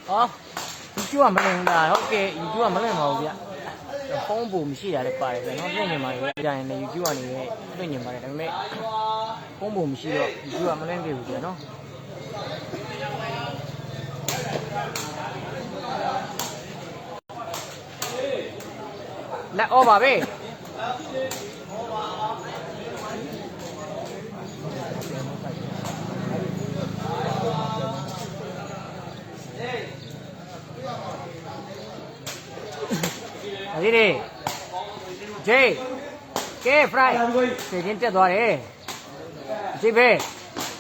哦，你就话没人啦，OK，你就话没人毛病。风不没写的白的，然后那年嘛有人呢，有句话呢，那年嘛的，没风不没写了，有句话没人给不的喏。来，欧巴贝。ဒီလေဂျေးကဲဖရိုက်စေချင်းတက်သွားတယ်ဂျေးပဲ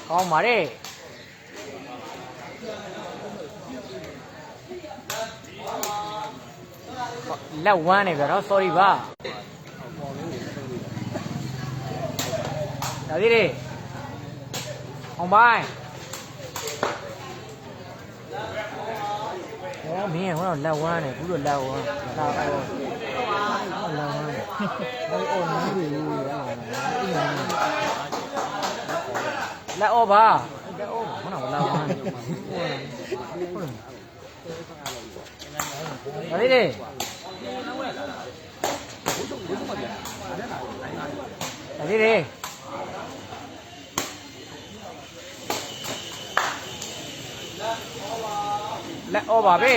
ကောင်းပါတယ်လက်ဝမ်းနေကြတော့ sorry ပါဒါဒီလေအောင်ပိုင်းမင်းဟောလက်ဝမ်းနေဘူးလို့လက်ဝမ်းလာတော့လက်ဝမ်းဟိုအော်မင်းကြီးလို့လက်အော်ပါလက်အော်မနာလက်ဝမ်းဒါလေးလေဒါလေးလေလက်အော်ပါပဲ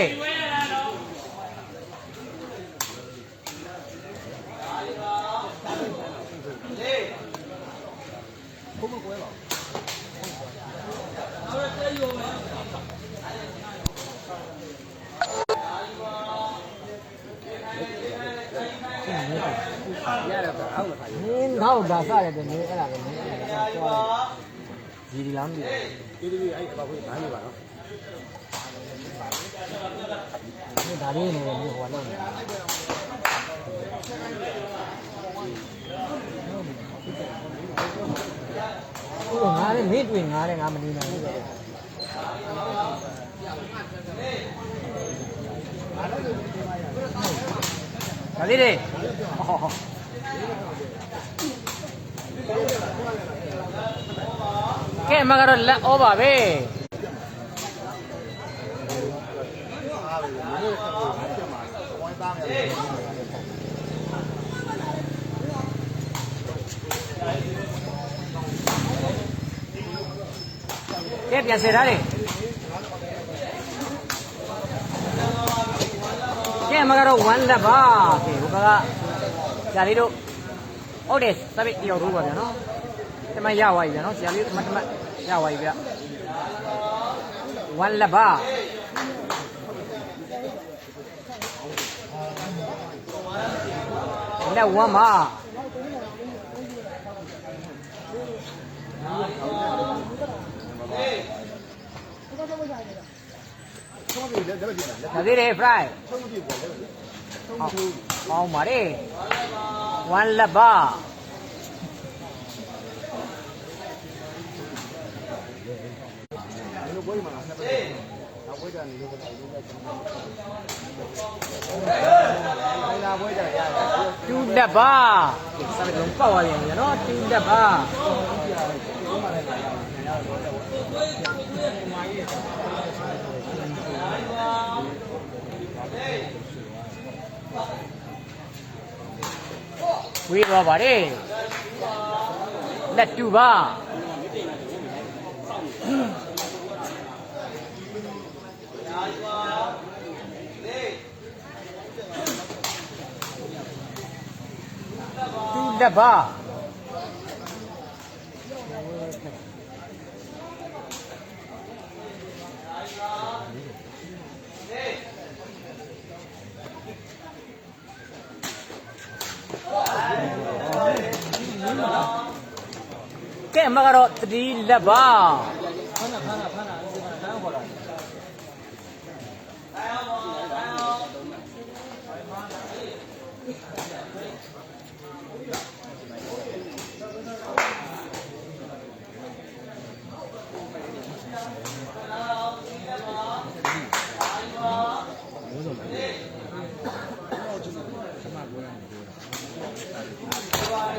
你好大啥的，你那个你几两米？ဒီ哎，把会拿你吧。你打的那个你活动的。我拿的没对，拿的俺们的那个。哪里的？哦。ကဲမကတော့လက်ဩပါပဲကဲပြန်စေထားလေကဲမကတော့1လက်ပါကဲဟိုကကြာလေးတို့ဟုတ်တယ်စပစ်တယောက်ထိုးပါဗျာနော်တမရဝါပြီဗျာနော်ဆရာလေးတမရဝါပြီဗျ1လက်ပါလက်1ပါဒါသေးတယ် fry ဟောင်းပါတယ်1လက်ပါတူလက်ပါစမ်းလုံးပေါက်ရရင်နော်တူလက်ပါဝေးသွားပါတယ်လက်တူပါတူလက်ပါကဲမကတော့3လက်ပါဖမ်းခေါ်တာ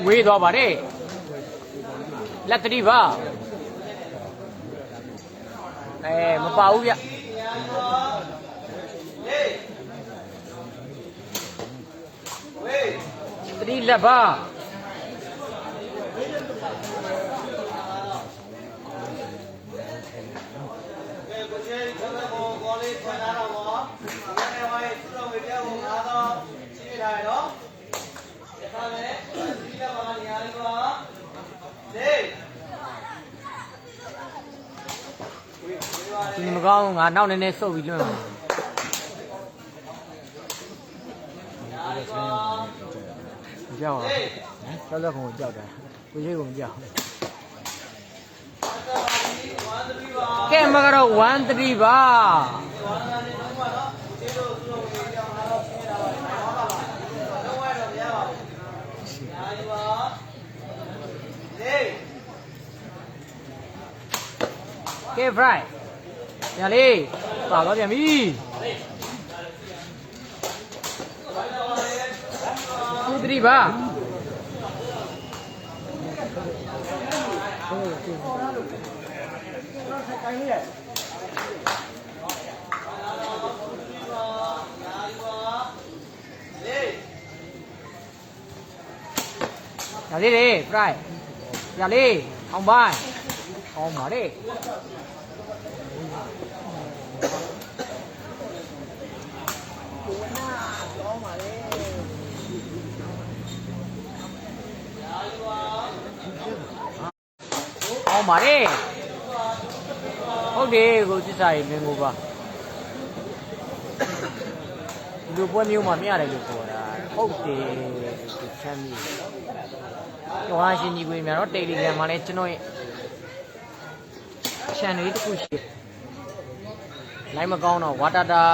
ဝေးသွားပါတယ် လက်3ပါမပါဘူးဗျ3လက်ပါဒီမကောင်းငါနောက်နည်းနည်းစုပ်ပြီးလွှင့်မယ်ကြောက်တော့လောလောကောင်ကြောက်တာကိုကြီးကောင်ကြောက်ကဲမကတော့1-3ပါကဲ fry ညာလေးပါတော့ပြန်ပြီ2-3ပါညာလေးလေ fry ညာလေးအောင်ပိုင်းအောင်ပါလေအောင်ပါလေဟုတ်တယ်ကိုစစ်စာရေးမင်းကိုပါလူပွဲမျိုးမှာမရတယ်လို့ပြောတာဟုတ်တယ်ဒီချမ်းမြေကျောင်းရှင်ကြီးကိုများတော့ Telegram မှာလည်းကျွန်တော်ရဲ့ channel လေးတစ်ခုရှိလိုက်မကောင်းတော့ဝါတာတာ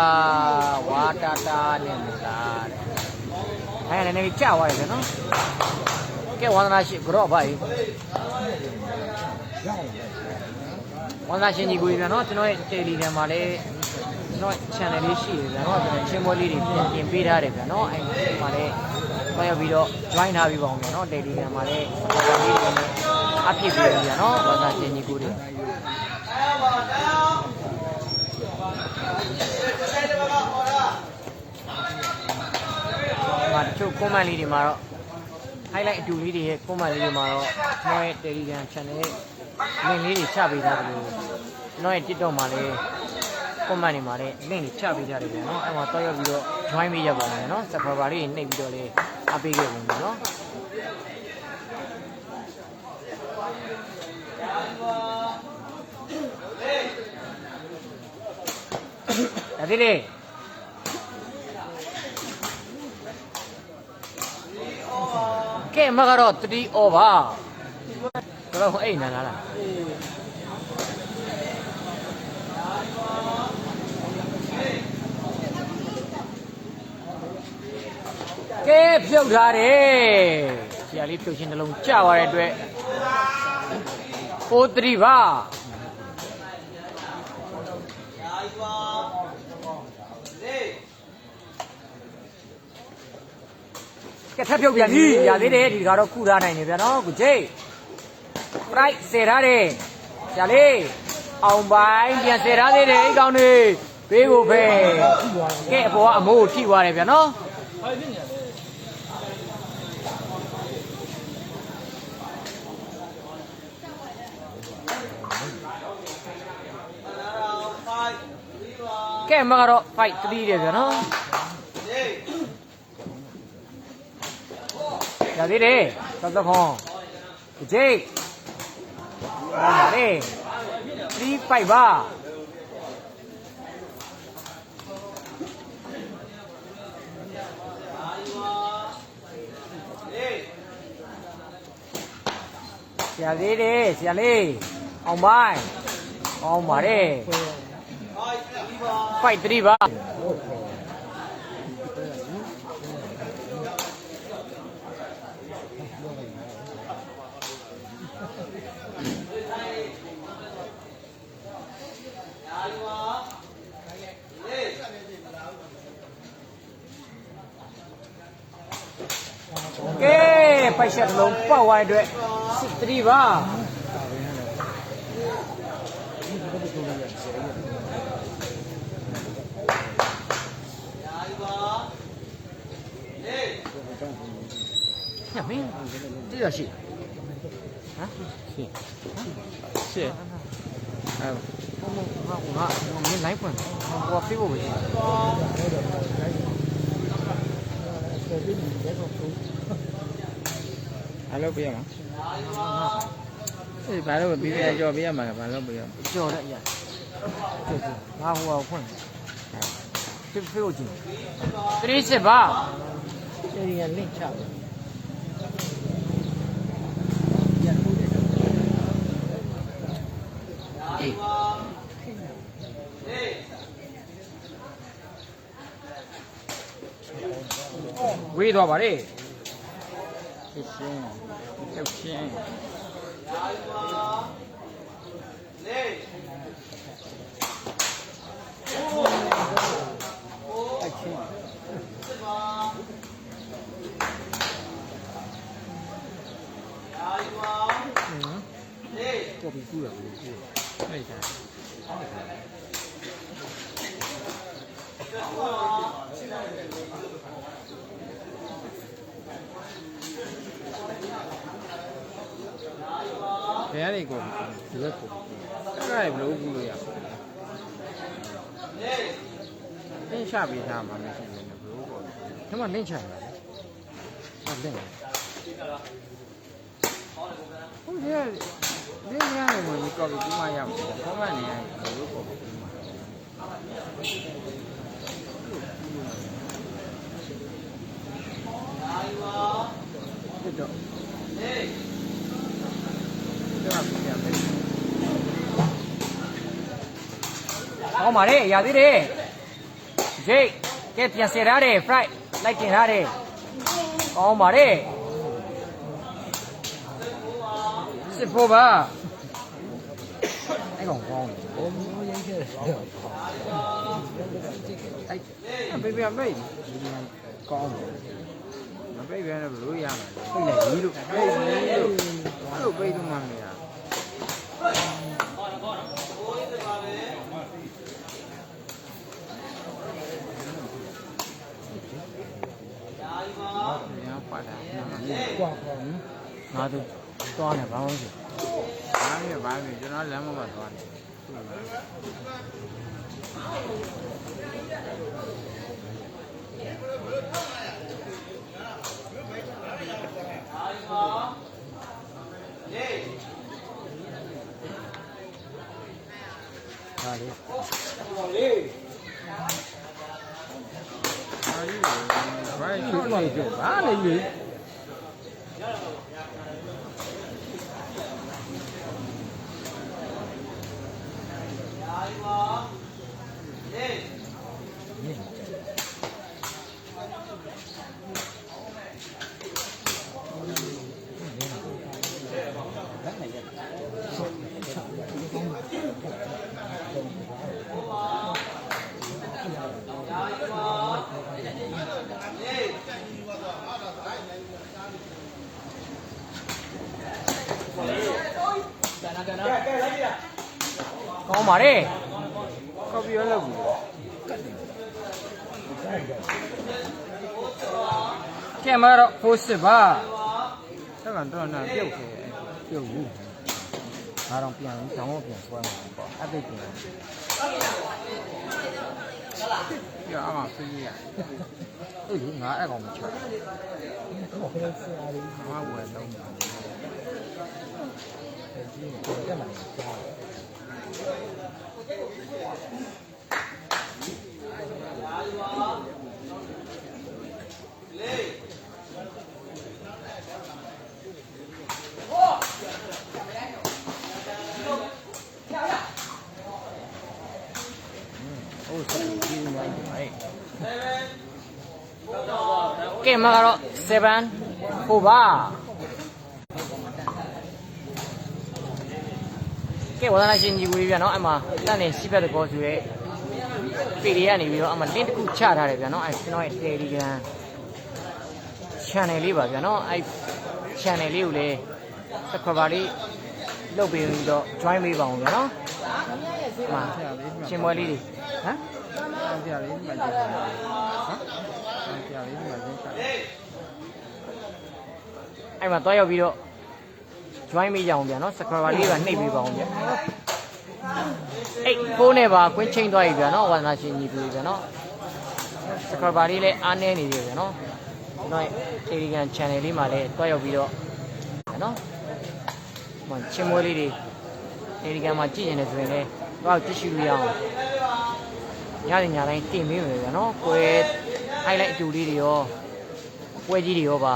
နဲ့မလားတဲ့နည်းနည်းကြာသွားတယ်နော်ကဲဝန္ဒနာရှိကြော့ပါကြီးဝန္ဒနာရှင်ကြီးကိုပြန်နော်ကျွန်တော်ရဲ့ Telegram မှာလည်းကျွန်တော် channel လေးရှိတယ်ဗျာနော်ကျွန်တော်ချင်းပွဲလေးတွေပြင်ပေးထားတယ်ဗျာနော်အဲ့ဒီမှာလည်းဆက်ရောက်ပြီးတော့ join ထားပြီးပါအောင်ဗျာနော် Telegram မှာလည်းဒါလေးတွေနဲ့အဖြစ်ပြီးဗျာနော်ဝန္ဒနာရှင်ကြီးကိုတွေတချို့ comment လေးတွေမှာတော့ highlight အတူလေးတွေရဲ့ comment လေးတွေမှာတော့ကျွန်တော်ရဲ့ Telegram channel ရဲ့ link လေးတွေချပေးထားတယ်လို့ကျွန်တော်ရဲ့ TikTok မှာလည်း comment တွေမှာလည်း link တွေချပေးထားတယ်ဗျာနော်အဲ့မှာတော့ရောက်ပြီးတော့ join ပေးရပါမယ်နော် subscriber လေးတွေနှိပ်ပြီးတော့လည်းအားပေးခဲ့ပါမယ်နော်ဒါဒီလေကဲမကတော့3 over တော့အိမ်နာလားကဲဖြုတ်ထားတယ်ဆရာလေးဖြုတ်ချင်းနှလုံးကျသွားတဲ့အတွက်4-3ပါကဲထပ်ပြုတ်ပြန်ပြီရသေးတယ်ဒီကတော့ခုထားနိုင်နေဗျာနော်ကိုကြီး right ဆယ်ထားတယ်ဆရာလေးအောင်ပိုင်းပြန်ဆယ်ထားသေးတယ်အိတ်ကောင်းနေဘေးကိုပဲကဲအပေါ်ကအမိုးကိုထိသွားတယ်ဗျာနော်ကဲမကတော့ fight 3တယ်ဗျာနော်ရသေးတယ်သောက်ခွန်ကြိတ်ပါလေ3 5ပါဆရာလေးတွေဆရာလေးအောင်ပိုင်းအောင်ပါလေ5 3ပါကဲပိုက်ချက်လုံးပေါက်သွားတဲ့အတွက်3ပါ ညမင်းတိရရှိဟမ်ရှိအဲငါမင်းလိုက်ပွင့်ဟိုဖေးဖို့ပဲအားလုံးပြရမှာအေးဘာလို့ပြီးပြကြော်ပြရမှာဘာလို့ပြရမှာ ကြော်တဲ့အရာငါဟိုဖွင့်ဖေးဖို့ကြည့်30ပါအဲဒီကလင့်ချဝေးတော့ပါလေ ဖြစ်ရှင်းထုတ်ရှင်းအချင်းကိုပြီးကူးရဘူးကူးအဲ့ဒါဘယ်ရည်ကိုဒီဘက်ကိုအဲ့ဒါဘလို့ကူလို့ရအင်းချပေးထားမှာမရှိဘူးဘလို့ပေါ့ ဒီမှာလင့်ချတာဟုတ်တယ်ဟုတ်တယ်ဒီညနေမှာဒီကော်ပီကူးမှရမှာဘာမှနေရဘလို့ပေါ့ဖြစ်တော့好嘛嘞，压对嘞，这这变色了嘞，fry 来点它嘞，好嘛嘞，是不吧？那个光，我认识哎，那边没，高嘛，那边那不路呀嘛，会来一路，就被动嘛没呀。ငါတို့သွားနေဘာမှမဖြစ်ဘာဖြစ်ကျွန်တော်လမ်းမမှာသွားတယ်ဟာလေဘာလဲဖြစ်သွားပြီဘာလဲလေကောင်းပါလေကော်ပီရလောက်ဘူးကျမတော့ဖိုးစစ်ပါဆက်ကတော့နာပြုတ်ခဲ့ပြုတ်ဘူးငါတော့ပြန်ကြောင်းတော့ပြန်ဆွဲမှာပေါ့အပိတ်ပြန်ပြအောင်ဆွေးရအဲ့ဒီငါအဲ့ကောင်မချွတ်ဘာဝယ်လုံးပါတက်လာကဲမှာတော့7 4ပါကဲဝါသနာရှင်ကြီးကိုပြနော်အမှတန်နေစီးဖက်တကောဆိုရဲပေရီကနေပြီးတော့အမှ link တစ်ခုချထားတယ်ဗျာနော်အဲကျွန်တော်ရဲ့ Telegram channel လေးပါဗျာနော်အဲ channel လေးကိုလည်းတစ်ခါပါလေးလုပ်ပြီးတော့ join ပေးပါအောင်ဗျာနော် မှာချင်းပွဲလေးတွေဟမ် အောင်ပြလေးဒီမှာကျင်းနော်အောင်ပြလေးဒီမှာကျင်းချ အဲ့မှာတွားရောက်ပြီးတော့ join မိကြအောင်ဗျာနော် subscriber လေးပါနှိပ်ပေးပါအောင်ဗျာအဲ့ဖုန်းနဲ့ပါကွင်းချင်းသွားပြီဗျာနော်ဝါသနာရှင်ညီပြီဗျာနော် subscriber လေးလည်းအားနည်းနေတယ်ဗျာနော်ကျွန်တော် Telegram channel လေးမှာလည်းတွားရောက်ပြီးတော့ဗျာနော်ဟိုချင်းပွဲလေးတွေ Telegram မှာကြည့်နေတယ်ဆိုရင်လည်းတော့ကြည့်ရှုလို့ရအောင်ညနေညတိုင်းတင်ပေးမယ်ဗျာနော်ကွယ် highlight အတူလေးတွေရောပွဲကြီးတွေရောပါ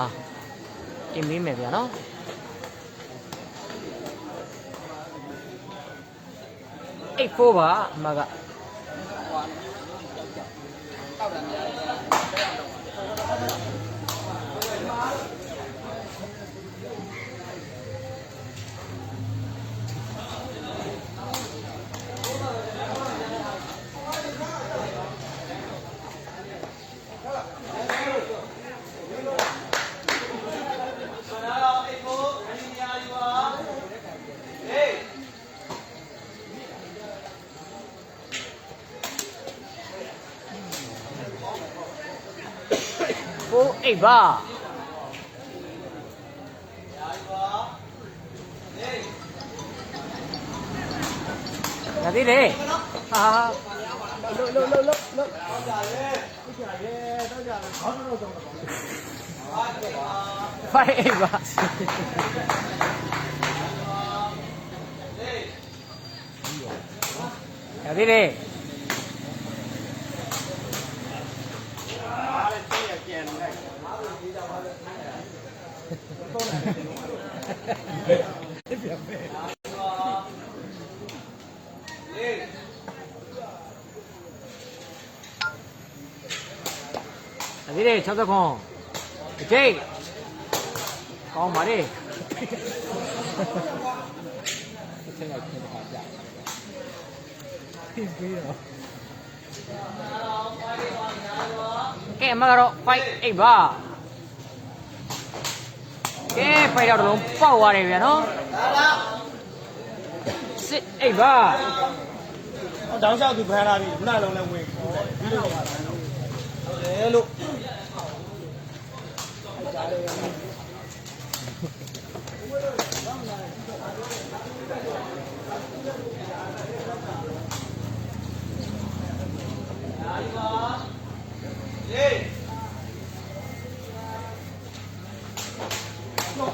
တင်ပေးမယ်ဗျာနော်84ပါအမက48ပါရသေးတယ်ဟာလို့58ပါရသေးတယ်ဒီလေ60ခွန်အကျိတ်ကောင်းပါလေဆက်လိုက်ခင်ဗျာကြာပြီးတော့ ကဲအမကတော့58ပါကဲဖိုက်တော့လုံးပေါက်သွားတယ်ဗျာနော်68ပါတောင်းလျှောက်သူဖမ်းလာပြီခုနလုံးလည်းဝင်ပြီးတော့ဟုတ်တယ်လို့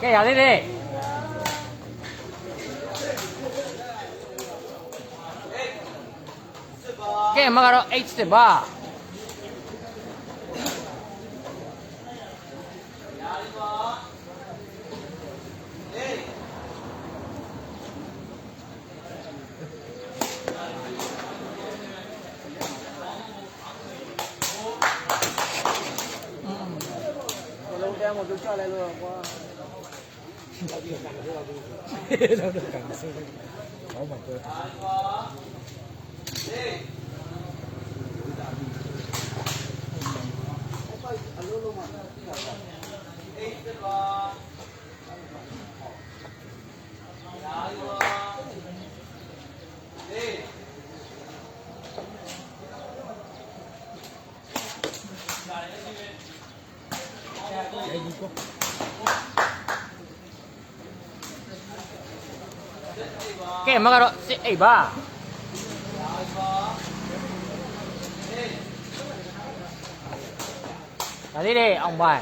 ကဲရသေးတယ်ကဲအမကတော့80ပါလုံးတဲမှာသူချလိုက်လို့ကွာတော့ကန်ဆယ်ဟောမှာတော့အလုံးလုံးမှာအေးစစ်ပါရာယူပါအေးကဲအမကတော့68ပါဒါသေးတယ်အောင်ပါ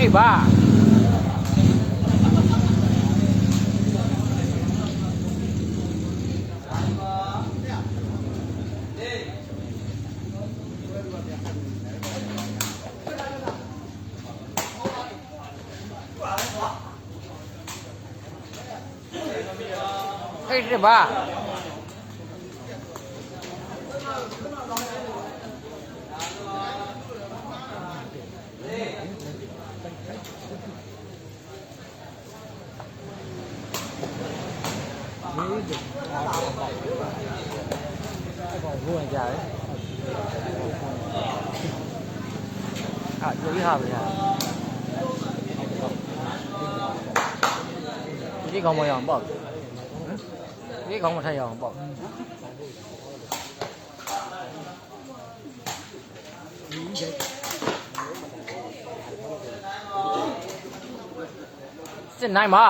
အိတ်ပါအိတ်ပါဘူးကြတယ်အာကြွေးဟာဗျာဒီကောင်မရအောင်ပေါ့ဒီကောင်မထရအောင်ပေါ့စစ်နိုင်မှာ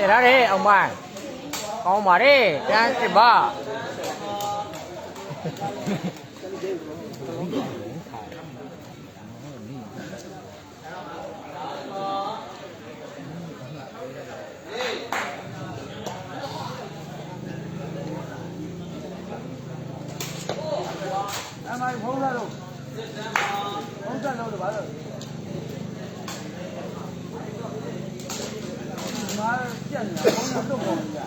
တဲ့ရတယ်အောင်မကောင်းပါတယ်တန်းစစ်ပါအမိုင်ဖုံးလာတော့ဖုံးတက်လို့ဘာလို့မာပြက်နေတာဖုံးတော့တော့ပေါ်နေတာ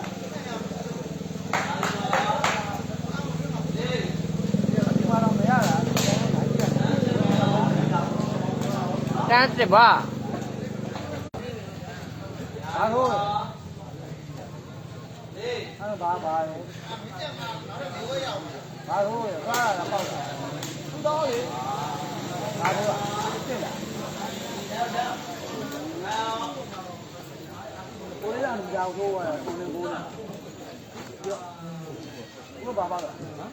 ဒီမှာတော့မရတာတန်းစစ်ပါအားဟုတ်အဲ့ဘာဘာလဲဘာလို့ရပါလားပေါ့သူတော်လေဘာလို့စစ်လာကိုလေးကလူကြောက်တော့ကိုလေးကိုလားပြောဘုဘာပါလားနော်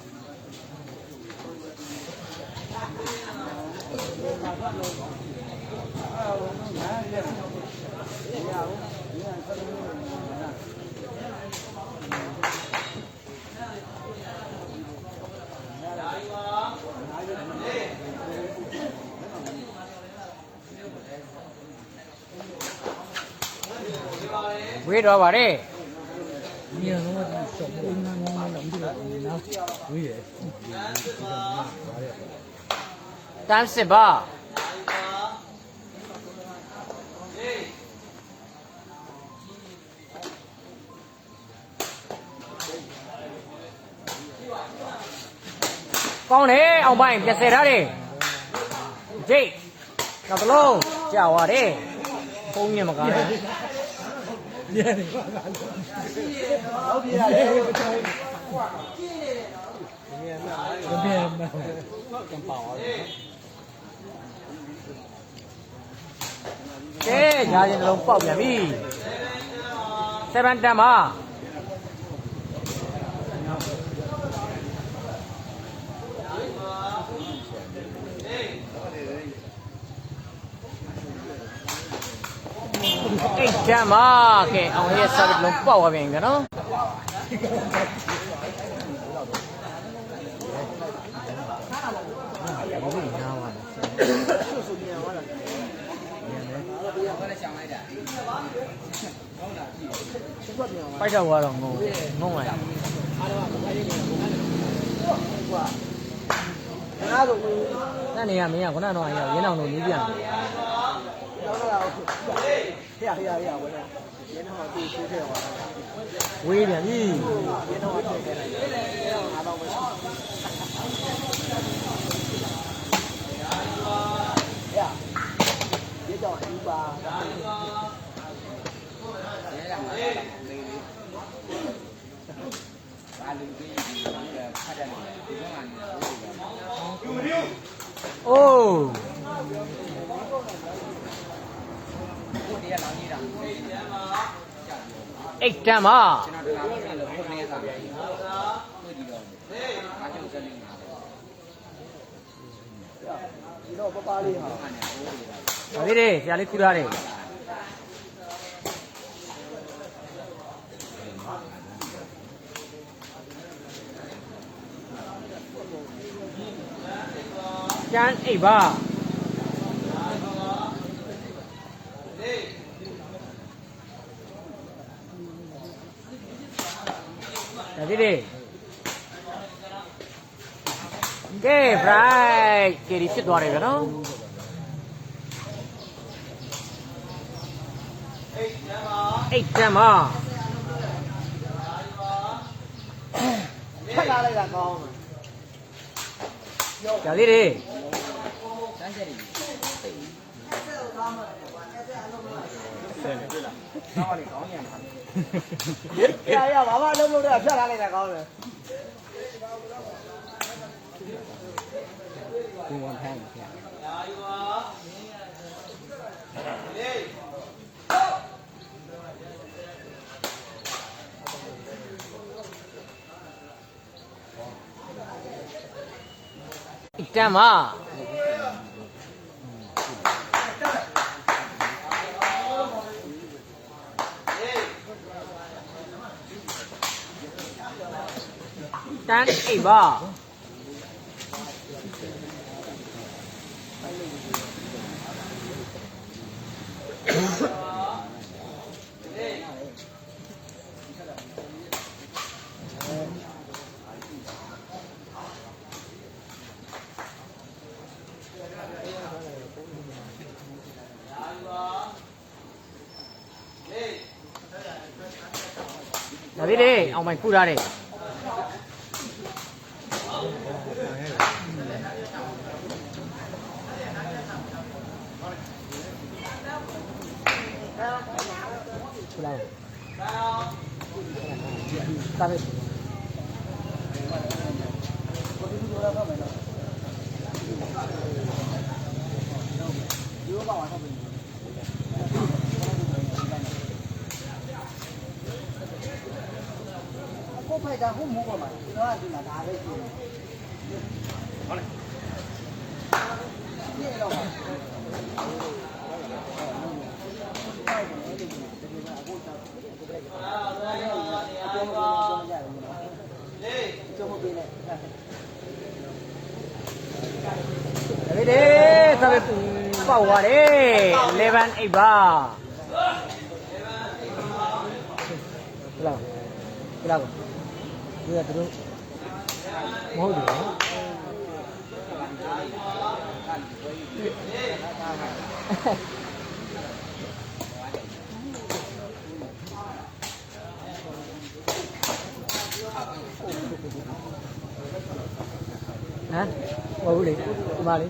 ဝေးတော့ပါတယ် 你那我小朋友那我那不就那会的， တန်းစစ်ပါကောင်းတယ်အောင်ပိုင်းပြဆယ်ထားတယ်ဂျိတ်နောက်တစ်လုံးကြာသွားတယ်ပုံမြင်မကားနဲ့你那个，好厉害嘞！这边嘛，真棒啊！ ကဲညာရင်တစ်လုံးပေါက်ပြန်ပြီ7တက်မှာအိတ်ချမ်းမှာကဲအောင်ရဲ့7လုံးပေါက်သွားပြန်ပြီနော် ပိုက်တော့ကတော့ငုံလိုက်那种， นั่นနေရမင်းကခုနကတော့ရင်းအောင်လို့နီးပြန်တယ် 呀，我这，人好地出去玩， ဝေးပြန်ပြီ 人好出去，拿到没？呀，别叫鱼吧。အိုးအိတ်တမ်းပါတော့ပပလေးဟာ ဒါလေးတွေဆရာလေးခူထားတယ်ကျန်းအိတ်ပါဒါလေးတွေကဲ bright ကဲဒီဖြစ်သွားတယ်ဗျာနော်အိတ်တမ်းပါ ထက်လာလိုက်တာကောင်းတယ် ဒါလေးတွေ တော့လေကောင်းရင်ပါရဘာမှလုံးလို့တော့ဖြတ်လာလိုက်တာကောင်းတယ်ဒီဝန်ထမ်းဖြတ်အိတ်တမ်းပါတန်းအိတ်ပါဒါလေးတွေအောင်မိုင်ခူထားတယ်ခူလာတာပဲကိုဖိုက်တာဟုတ်မို့ပါမှာဒီတော့ဒီမှာဒါပဲရှိတယ်ဟုတ်လေဒီတော့ဒါလေးတွေဆက်ပြီးပေါက်သွားတယ်11 8ပါခလာခလာကိုဒီကတို့မဟုတ်ဘူးနော်ဟမ်မဟုတ်ဘူးလေဒီမှာလေ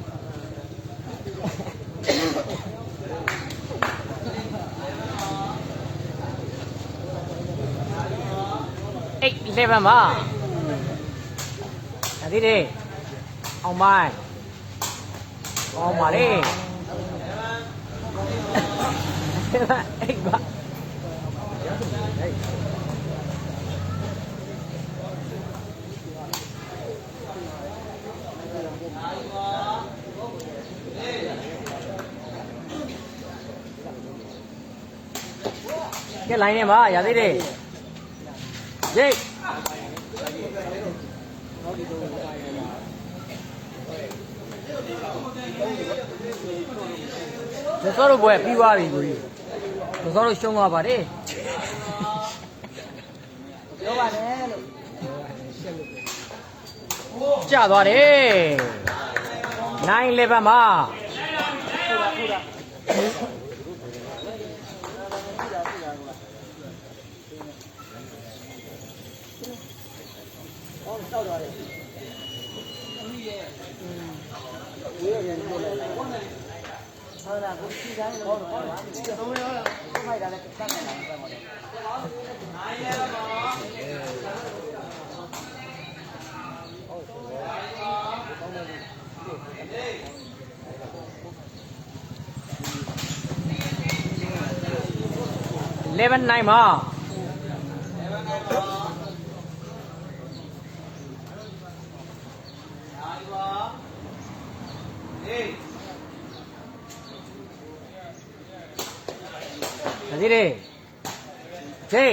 11ပါဒါသေးတယ်အောင်မိုင်းကောင်းပါလေအိတ်ပါကဲလိုင်းနေပါရသေးတယ်ရိတ်ဇောတို့ဘွယ်ပြီးသွားပြီကိုကြီးဇောတို့ရှုံးသွားပါတယ် ပြောပါနဲ့လို့ ကျသွားတယ်9-11မှာတောက်သွားတယ်ဝေးရတယ်ပြောလိုက်ဟုတ်လားကိုစီတိုင်းလို့ဟုတ်လားသုံးရောကိုဖိုက်တာလည်းတတ်နေတာပဲပေါ့လေ9ရပါ 11 9မှာဒါသေးတယ်ဂျေး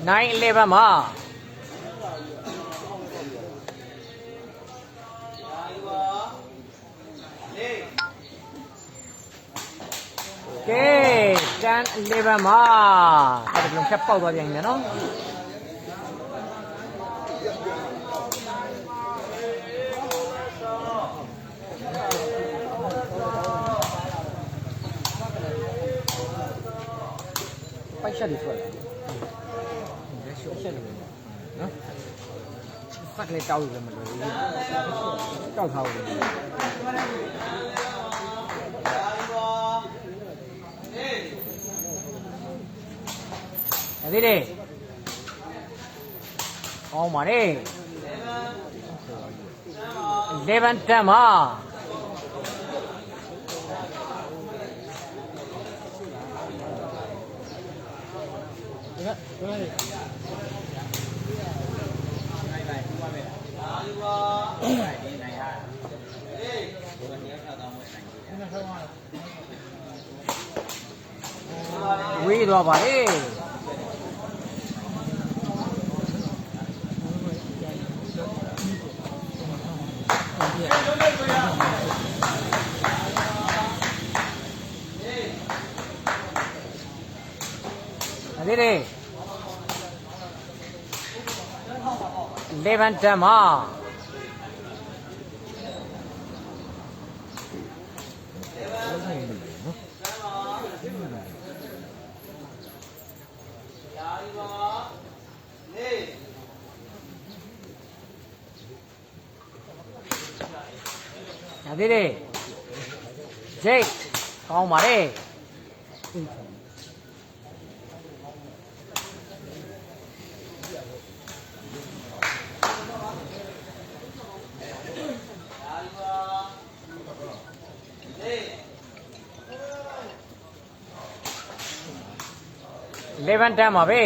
911မှာကဲ10 11မှာအဲ့ဒါလုံးဖြတ်ပေါက်သွားပြန်ပြီနော်ပိုက်ချက်တွေဆွဲတယ်ရှက်တယ်နော်စက်လေးတောက်လို့လည်းမလွယ်ဘူးတောက်ထားလို့ဒါသေးတယ်ကောင်းပါလေ11 10မှာဝေးသွားပါလေဒါသေးတယ်11 10မှာဒါသေးတယ်ဂျိတ်ကောင်းပါလေ11 10မှာပဲ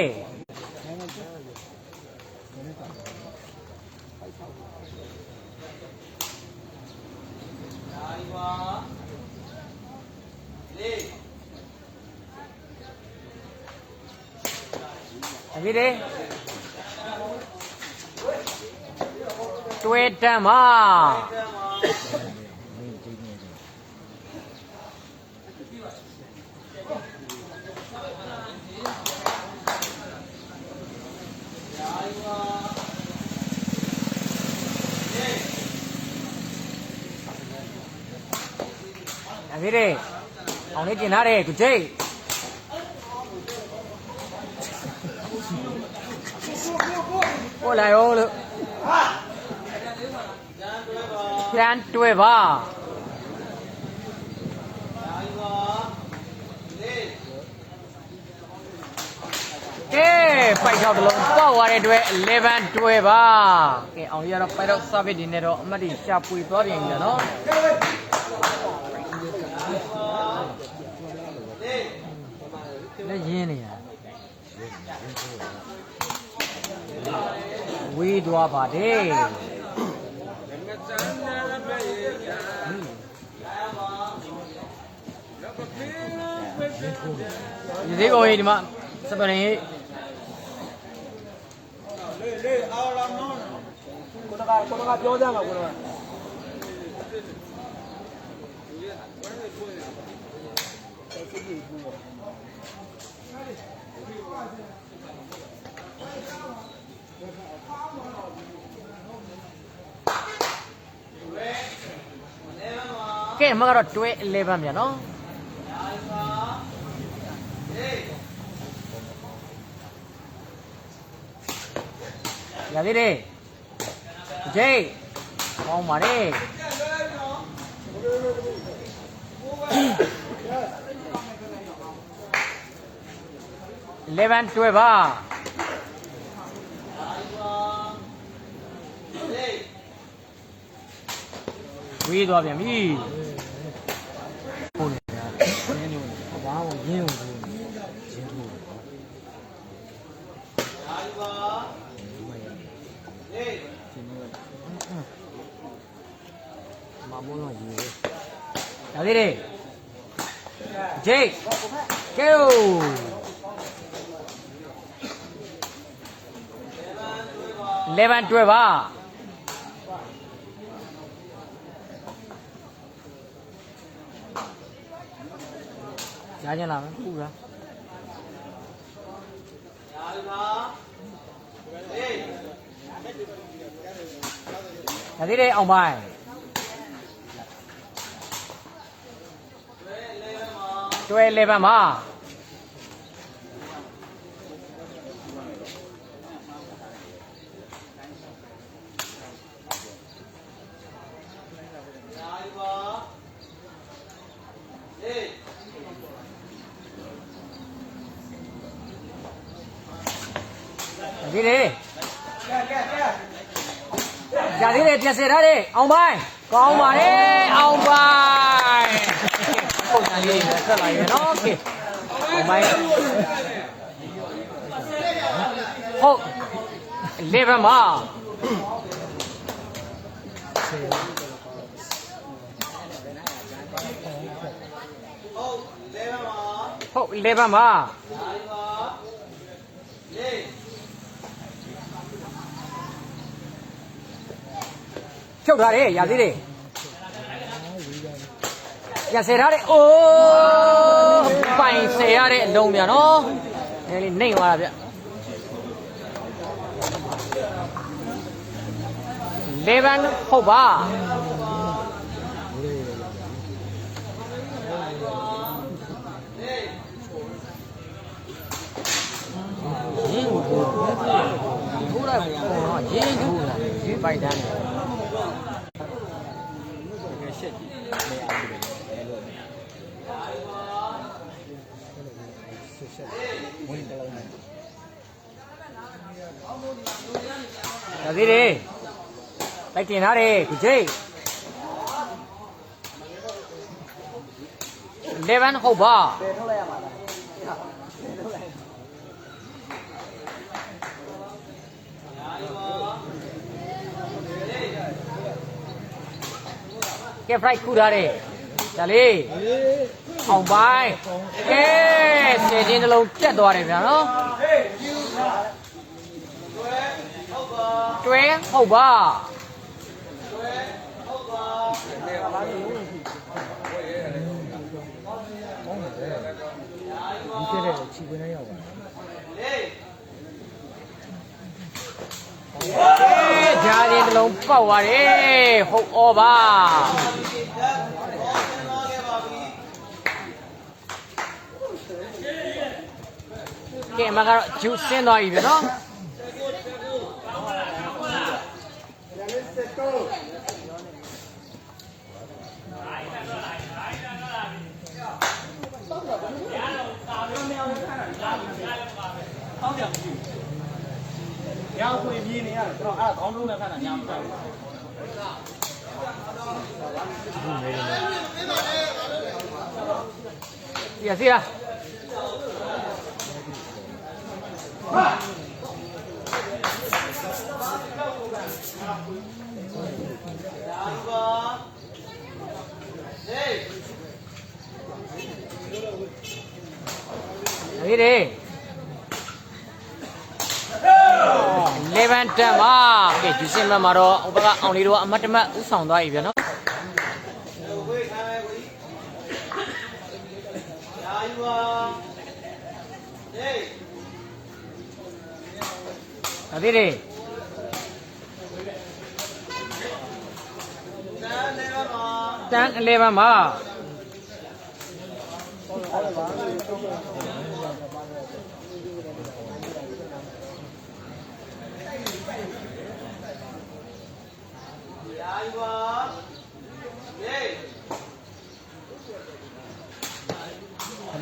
ဒါသေးတယ်တွဲတမ်းမှာဒါသေးတယ်အောင်လေးတင်ထားတယ်သူဂျိတ်ကိုလာရောလို့ပြန်တွဲပါကဲပိုက်ထောက်တစ်လုံးပေါက်သွားတဲ့အတွက်11တွဲပါကဲအောင်ကြီးကတော့ပိုက်တော့ service ဒီနဲ့တော့အမှတ်တွေရှာပွေသွားပြန်ပြီနော်လက်ရင်းနေရဝေးသွားပါတယ်ဒီသေးကိုဒီမှာစပရင်လေအားလာနော်ကိုတကပြောကြမှာကိုတကကဲမကတော့တွဲ11ပြန်နော်ရသေးတယ်ဂျိတ်ကောင်းပါလေ11တွဲပါဝေးသွားပြန်ပြီ ဘာမှရင်းဘူးရင်းဘူးမဘုံတော့ရေဒါလေးတွေဂျိတ်ကဲ11 12ပါရကြလားပူလားဒါလေးတွေအောင်ပိုင်းတွဲ11ပါဒီလေကြာသေးတယ်ပြန်စေထားတယ်အောင်ပိုင်းကောင်းပါလေအောင်ပိုင်းပုံစံလေးနဲ့ဆက်လာရင်နော်โอเคအောင်ပိုင်းဟုတ်11ပါဟုတ်11ပါဖြုတ်ထားတယ်ရသေးတယ်ရဆယ်ထားတယ်အိုးပိုင်ဆယ်ရတဲ့အလုံးပြန်နော်ဒီလေးနှိမ့်သွားတာဗျ11ဟုတ်ပါရင်းဘူးထိုးလိုက်ဘူးရင်းဘူးလားဒီပိုက်တန်းဒါသေးတယ်လိုက်တင်ထားတယ်ခုချိန်11ဟုတ်ပါ ဘယ်ထုတ်လိုက်ရမှာလားကဲ flight ခုထားတယ်ဒါလေးအောင်ပိုင်းကဲဆယ်ချင်းတစ်လုံးတက်သွားတယ်ဗျာနော်တွဲဟုတ်ပါဒီပြတဲ့ချီခွင်းရောက်ပါဂျာရင်တစ်လုံးပေါက်သွားတယ်ဟုတ်ဩပါကဲမကတော့ဂျူးဆင်းသွားပြီဗျာနော်ညောင်ဆိုရင်မြင်နေရတယ်ကျွန်တော်အဲ့ဒါခေါင်းလုံးနဲ့ခဏညောင်ဆိုင်စီရဒီလေ11တက်ပါကဲဒီစင်မမှာတော့ဥပကအောင်လေးတို့ကအမတ်တမတ်ဥဆောင်သွားပြီဗျာနော်ဒါသေးတယ်တန်း11ပါ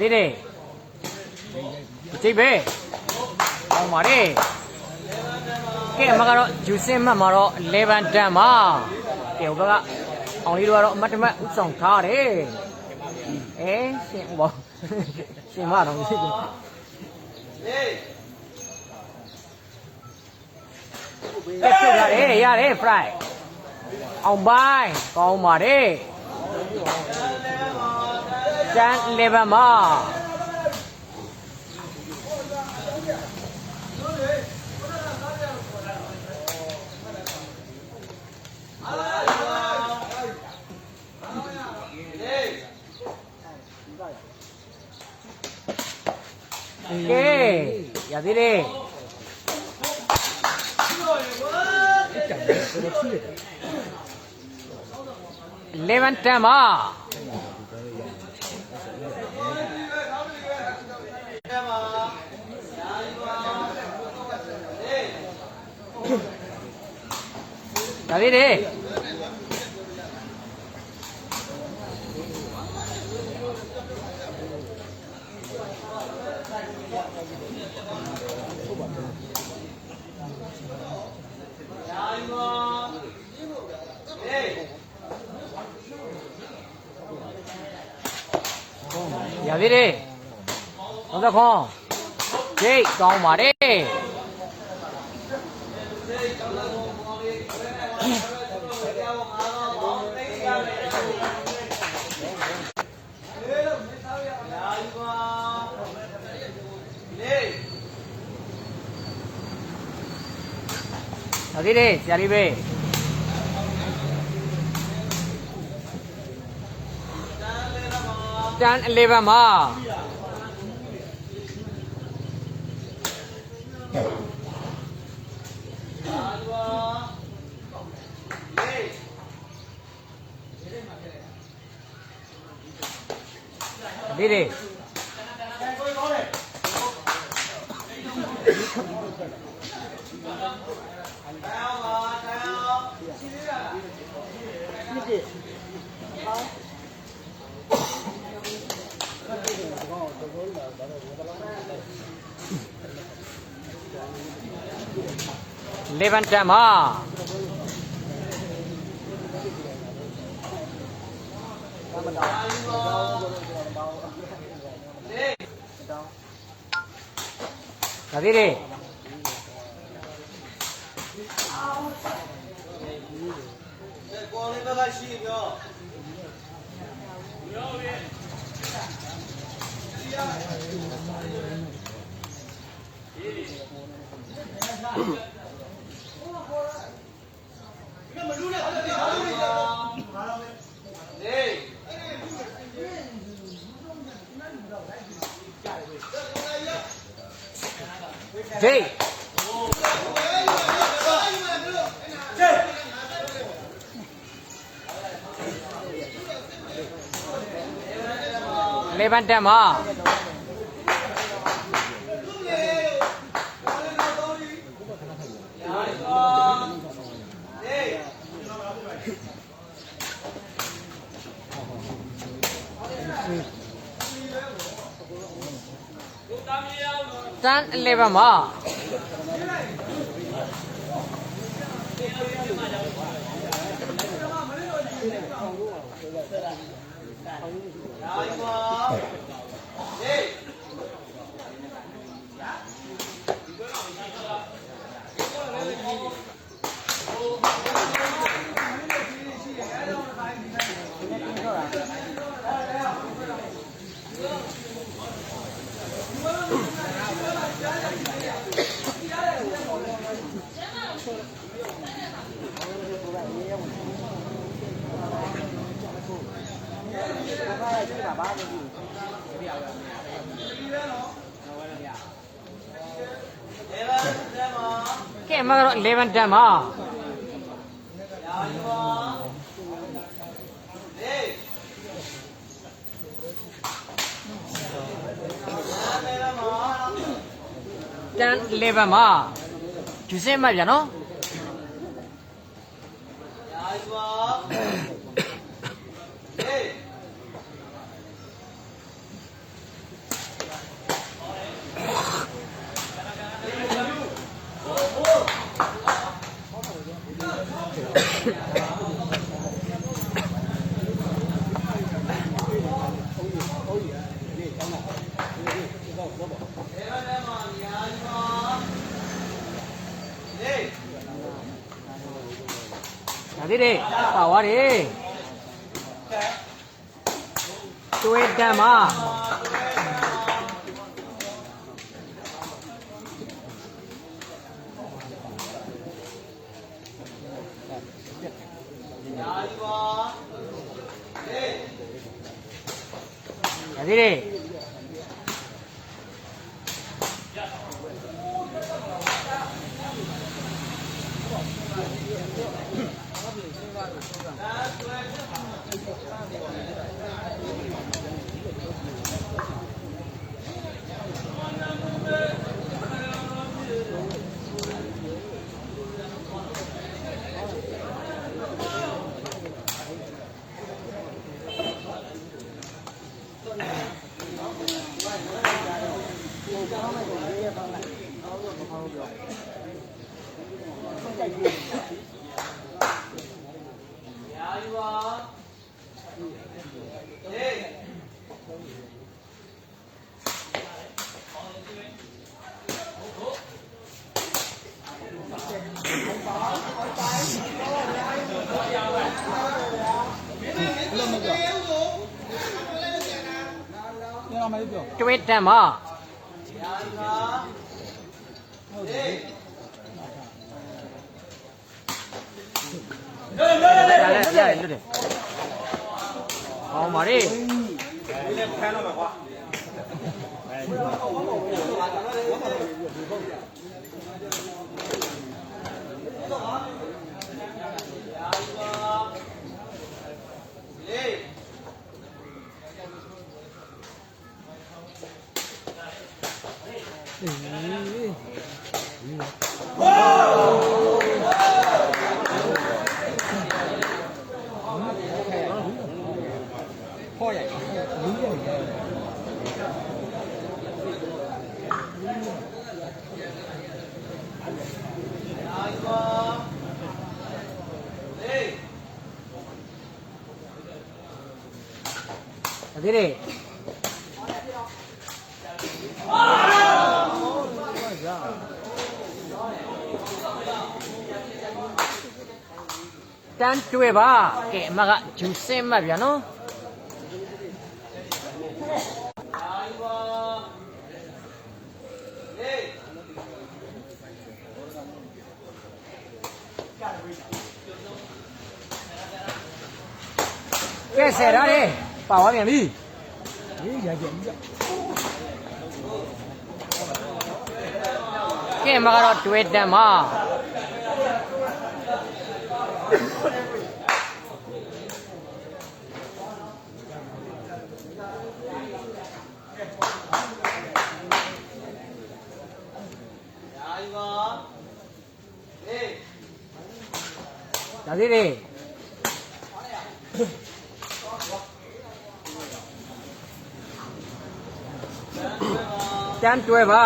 ဒီလေကြိတ်ပဲအောင်ပါလေကဲအမကတော့ဂျူစင်မှတ်မှာတော့11တန်းပါကဲဟိုဘက်ကအောင်လေးတို့ကတော့အမတ်တမတ်ဥဆောင်ထားတယ်ရှင်ဟိုပါ ရှင်မတော့မရှိဘူး တက်ထုတ်လာတယ်ရတယ် fry အောင်ပိုင်းကောင်းပါတယ်ကျန်11မှာကဲရသေးတယ်11 10မှာရသေးတယ်ရသေးတယ်30ခွန်ဂျိတ်ကောင်းပါတယ်ရသေးတယ်ဆရာလေးပဲတန်11မှာဒီဒီ11 10မှာရသေးတယ်ကိုလေးဘက်ကရှိပြော ဂျိတ်11 10မှာတန်11မှာကဲမကတော့11 10မှာတန်11မှာကျူစင်းမှတ်ပြန်နော် ဒီလေပါသွားတယ်ကျွေးတမ်းမှာဒီလေကျွေးတမ်းမှာ好嘛嘞！ဒီလေတန်းတွေ့ပါကဲအမကဂျူးစင်းမှတ်ဗျာနော်ကဲဆယ်ရတယ်ပါသွားပြန်ပြီအေးရကြပြီကဲမကတော့တွေ့တမ်းမှာဒါသေးတယ်တန်းတွဲပါ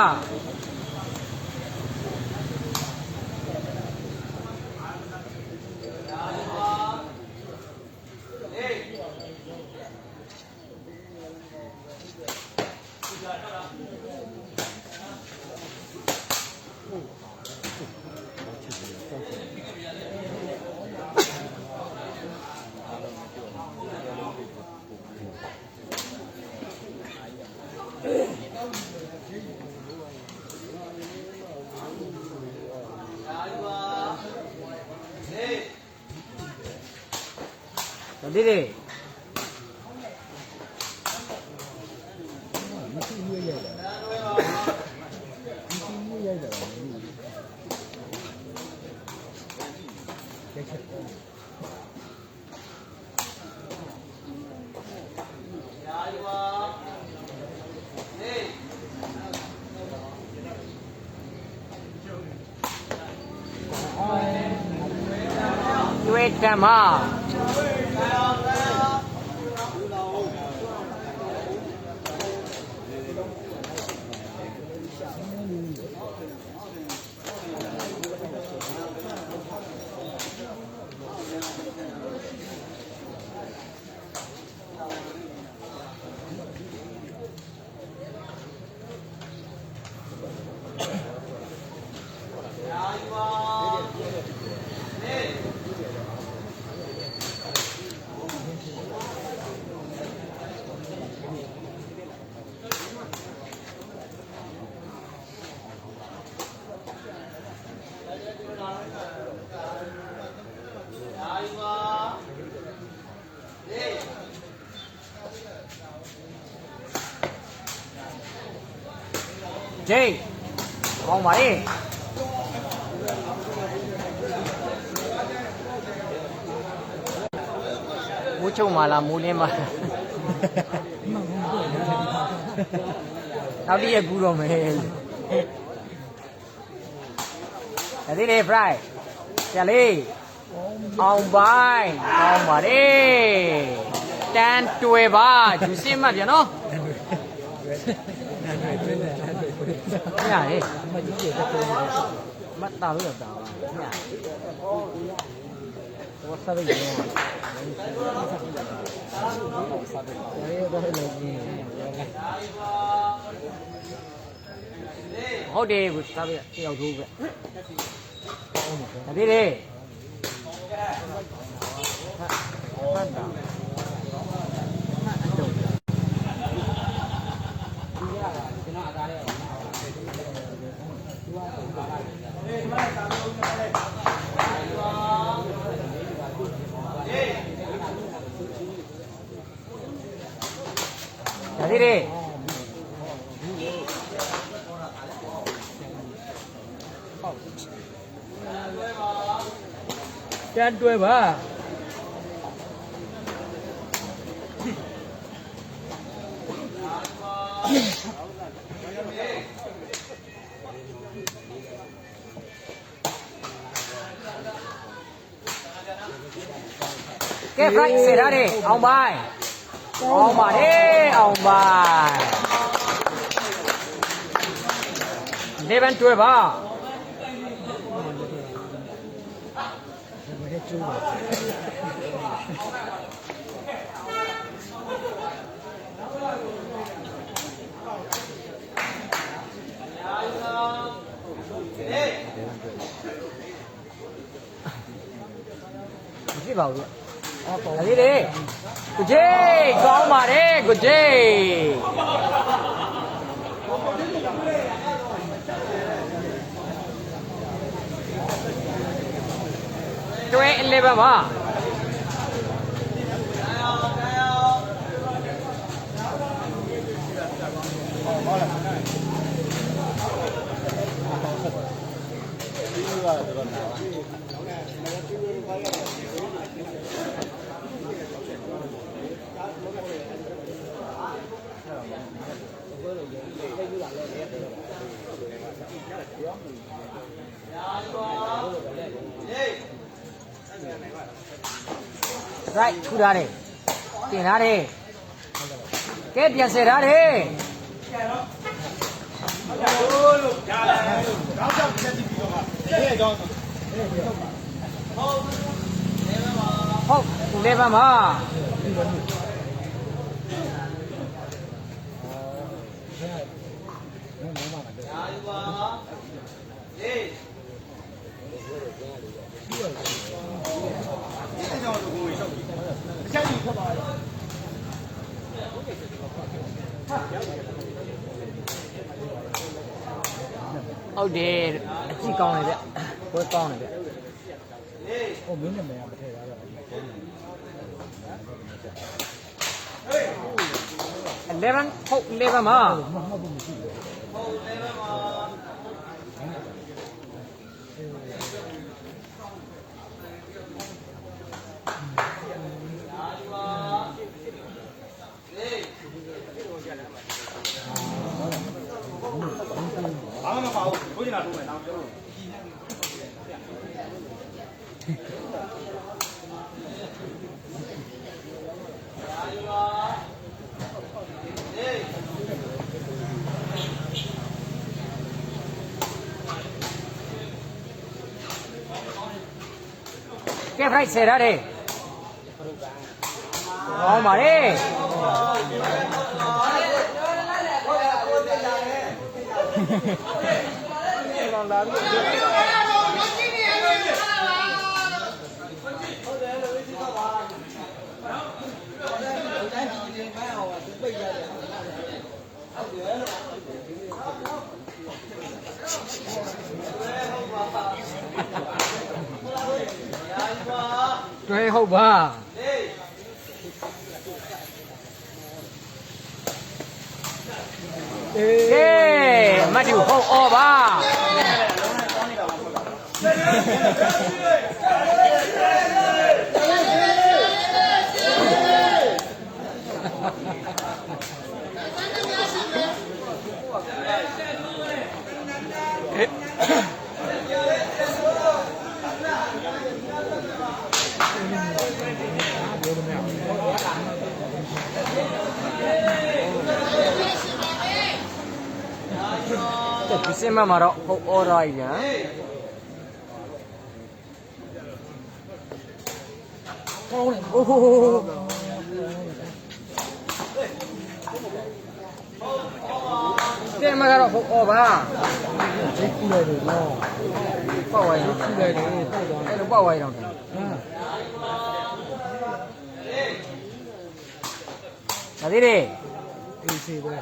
ဒီလေတွေ့တမ်းမှာ ဂျိတ်ကောင်းပါလေမိုးချုံမာလားမိုးလင်းပါနောက်တည့်ရကူတော့မယ်ဒါလေး fry ကြလေးအောင်ပိုင်းကောင်းပါလေတန်တွေ့ပါဂျူးစင်းမှပြန်နော်ညလေမကြီးကျတဲ့မတ်တာလို့တာပါညတော့စားရည်ရောဟုတ်တယ်ကိုစားရတယောက်ထိုးပဲဒါပြေးလေမှတ်တာဒါလေးတွေတန်တွဲပါကဲ fry เสร็จแล้วดิအောင်ပိုင်းအောင်ပါတယ်အောင်ပိုင်းနေဗန်တွဲပါမရှိပါဘူးဒါလေးတွေကိုဂျေးကောင်းပါတယ်ကိုဂျေးတွဲ11ပါright ထူထားတယ်တင်ထားတယ်ကဲပြန်ဆက်ထားတယ်ဟုတ်လေပါမဟုတ်တယ်အကြည့်ကောင်းတယ်ဗျဘွဲကောင်းတယ်ဗျဟိုမင်းနဲ့မရမထည့်ရတော့11ဟုတ်11မှာဘာမှမပါဘူးဘုရားတို့မယ်တော့ပြောလို့ကဲ fry ဆက်ရတယ်ဟောပါလေတွဲဟုတ်ပါကဲမ မတ်တူဟုတ်အော်ပါဒီစင်မမှာတော့ဟုတ်အော်ရိုက်ဗျာအိုးစင်မကတော့ဟုတ်အော်ပါဒီကူလိုက်တယ်နော်ပေါက်ဝိုင်းကူလိုက်တယ်အဲ့လိုပေါက်ဝိုင်းတော့ဒါသေးတယ်အေးစေပဲ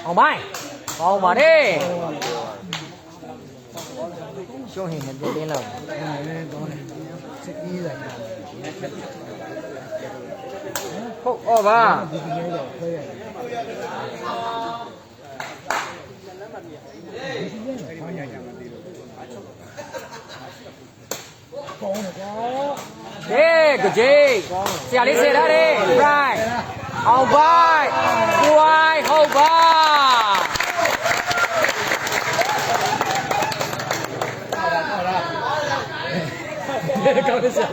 အောင်ပါကောင်းပါလေရှုံးဟင်နဲ့ပြင်းလောက်ဟုတ်အော်ပါဟေးကြည်ဆရာလေးဆရာလေး right အောင်ပါကိုဝိုင်းဟုတ်ပါကောင်းတယ်ဆရ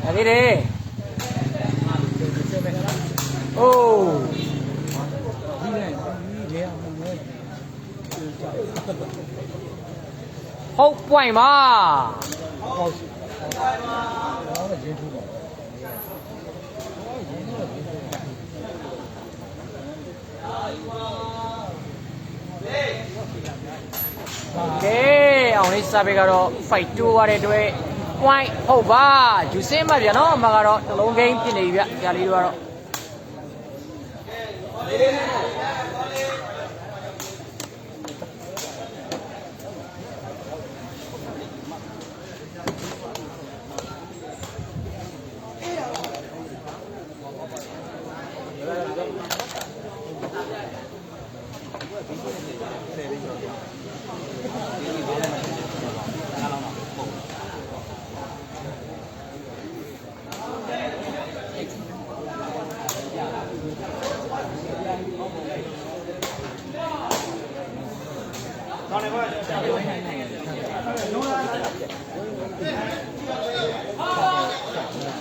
ာလေးလေโอ้ဟုတ်ပွိုင်ပါကဲအောင်လေးစာပေကတော့ fight တိုးရတဲ့အတွက် point ဟုတ်ပါဂျူစင်းမဗျာနော်အမကတော့တစ်လုံးဂိမ်းဖြစ်နေပြီဗျဆရာလေးတို့ကတော့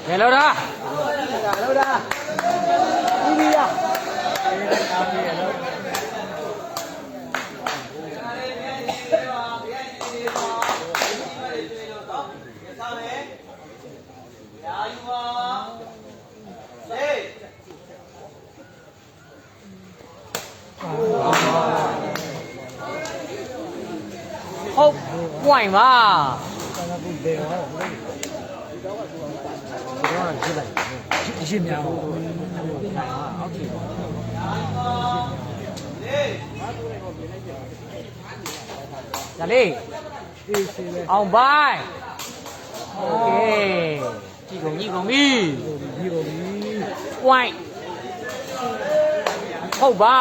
ဘယ်လိုလားလောက်တာပြီးပြီလားဟုတ်ပွိုင်ပါရှင်းများဟုတ်ကဲ့ဒါလေးအောင်ပိုင်းโอเคကြည့်ကုန်ပြီပွိုင်ဟုတ်ပါ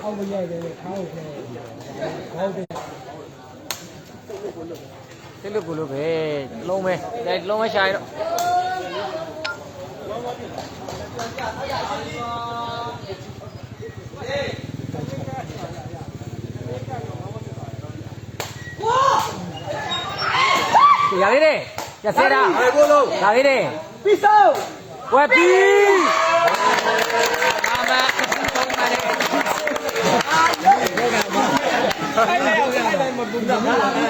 အောင်မရတယ်လေထားဟုတ်တယ်တယ်လို့ကိုလို့ပဲလုံးပဲဒါလုံးပဲရှာရတော့ရသေးတယ်ရစေတာရသေးတယ်ပြီးဆုံးဝက်ပြီးအာမသုံးပါလေ